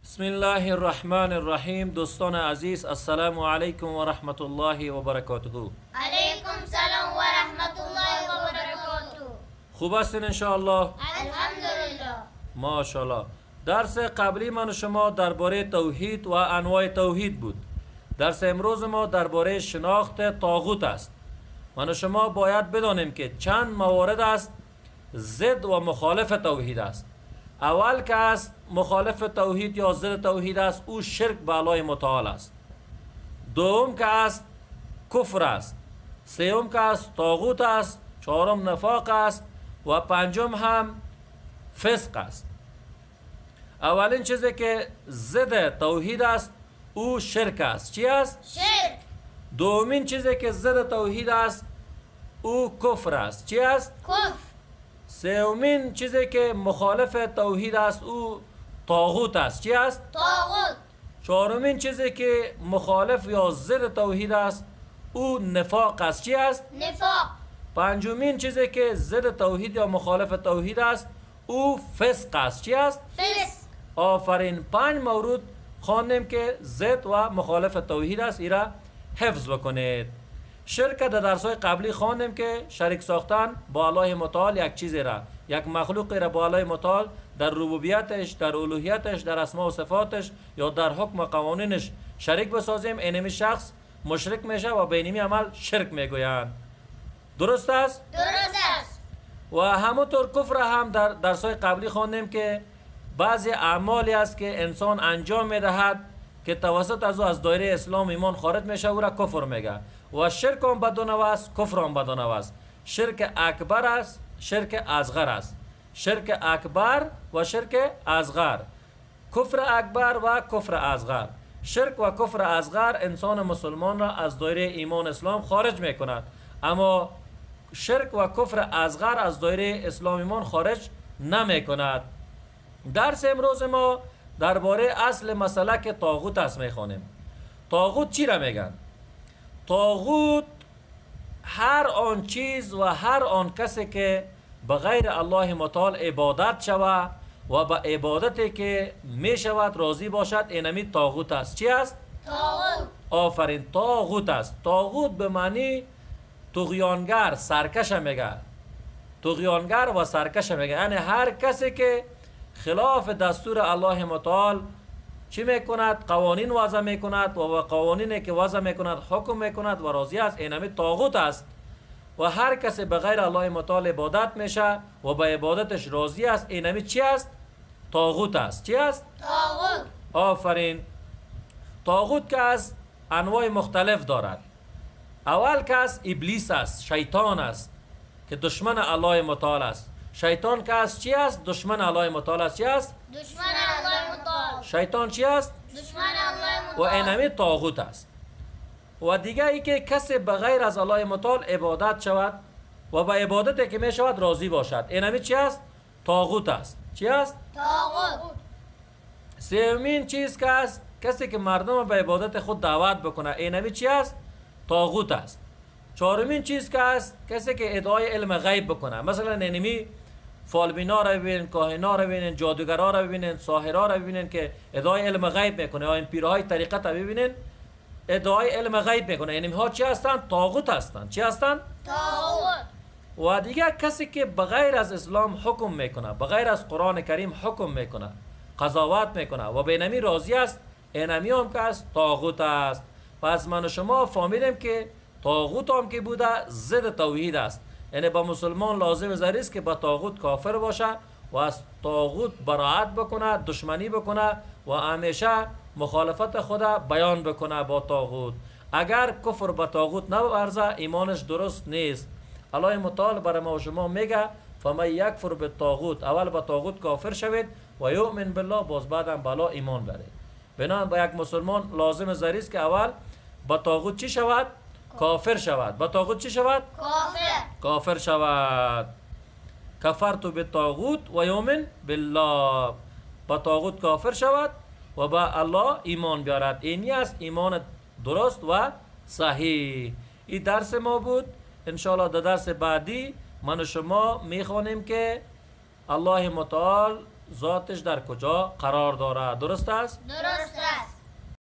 بسم الله الرحمن الرحیم. دوستان عزیز، السلام علیکم و رحمت الله و برکاته. علیکم سلام و رحمت الله و برکاته. خوب هستین انشاءالله؟ الحمدلله. ماشاءالله. درس قبلی من و شما درباره توحید و انواع توحید بود. درس امروز ما درباره شناخت طاغوت است. من و شما باید بدانیم که چند موارد است ضد و مخالف توحید است. اول که است مخالف توحید یا ضد توحید است، او شرک به الله متعال است. دوم که است کفر است. سوم که است طاغوت است. چهارم نفاق است و پنجم هم فسق است. اولین چیزی که ضد توحید است او شرک است. چی است؟ شرک. دومین چیزی که ضد توحید است او کفر است. چی است؟ کفر. سومین چیزی که مخالف توحید است او طاغوت است. چی است؟ طاغوت. چهارمین چیزی که مخالف یا ضد توحید است او نفاق است. چی است؟ نفاق. پنجمین چیزی که ضد توحید یا مخالف توحید است او فسق است. چی است؟ فسق. آفرین. 5 مورد خواندیم که ضد و مخالف توحید است. ایرا حفظ بکنید. شرک در درس‌های قبلی خواندیم که شریک ساختن با الله متعال یک چیزی را، یک مخلوقی را با الله متعال در ربوبیتش، در الوهیتش، در اسماء و صفاتش یا در حکم و قوانینش شریک بسازیم، اینمی شخص مشرک میشه و به اینمی عمل شرک میگویند. درست است؟ درست است. و همونطور کفر هم در درس‌های قبلی خواندیم که بعضی اعمالی است که انسان انجام میدهد که توسط از او از دایره اسلام ایمان خارج میشه، او را کفر میگه. و شرک هم بدون است، کفر هم بدون است. شرک اکبر است، شرک اصغر است. شرک اکبر و شرک اصغر. کفر اکبر و کفر اصغر. شرک و کفر اصغر انسان مسلمان را از دایره ایمان اسلام خارج میکند، اما شرک و کفر اصغر از دایره اسلام ایمان خارج نمیکند. درس امروز ما درباره اصل مسئله که طاغوت است میخوانیم. طاغوت چی را میگن؟ طاغوت هر آن چیز و هر آن کسی که به غیر الله متعال عبادت شود و به عبادتی که می شود راضی باشد، اینمی طاغوت است. چی است؟ طاغوت. آفرین. طاغوت است. طاغوت به معنی طغیانگر، سرکش میگه. طغیانگر و سرکش میگه، یعنی هر کسی که خلاف دستور الله متعال چی میکند؟ قوانین وضع میکند و قوانینی که وضع میکند حکم میکند و راضی است، اینمی طاغوت است. و هر کسی به غیر الله متعال عبادت میشه و به عبادتش راضی است، اینمی چی است؟ طاغوت است. چی است؟ طاغوت. آفرین. طاغوت که است انواع مختلف دارد. اول که است ابلیس است، شیطان است که دشمن الله متعال است. شیطان که است چی است؟ دشمن الله متعال است. چی است؟ دشمن الله متعال. شیطان چی است؟ دشمن الله و متعال. اینمی طاغوت است. و دیگه ای که کسی به غیر از الله متعال عبادت شود و به عبادتی که می شود راضی باشد، اینمی چی است؟ طاغوت است. چی است؟ طاغوت. سومین چیز که است کسی که مردم به عبادت خود دعوت بکنه، اینمی چی است؟ طاغوت است. چهارمین چیز که است کسی که ادعای علم غیب بکنه، مثلا اینمی فالبینا را ببینین، کاهنا را ببینین، جادوگرا را ببینین، ساحرا را ببینین که ادعای علم غیب میکنه، یا این پیرهای طریقت را ببینین ادعای علم غیب میکنه، یعنی ها چی هستند؟ طاغوت هستند. چی هستند؟ طاغوت. و دیگه کسی که بغیر از اسلام حکم میکنه، بغیر از قرآن کریم حکم میکنه، قضاوت میکنه و به اینمی راضی است، اینمی هم که است طاغوت است. پس من و شما فهمیدیم که طاغوت هم که بوده ضد توحید است. یعنی با مسلمان لازم ضروری است که با طاغوت کافر باشه و از طاغوت براءت بکنه، دشمنی بکنه و همیشه مخالفت خود بیان بکنه با طاغوت. اگر کفر با طاغوت نورزه ایمانش درست نیست. الله متعال برای ما و شما میگه فمن یکفر بالطاغوت، اول با طاغوت کافر شوید و یؤمن بالله، باز بعدم بالا ایمان برید. بنابراین با یک مسلمان لازم ضروری است که اول با طاغوت چی شود؟ کافر شود. با طاغوت چی شود؟ کافر. کافر شود. کفرت بالطاغوت و یؤمن بالله، با طاغوت کافر شود و با الله ایمان بیارد. اینی است ایمان درست و صحیح. این درس ما بود. انشاءالله در درس بعدی من و شما میخوانیم که الله متعال ذاتش در کجا قرار داره. درست است؟ درست است.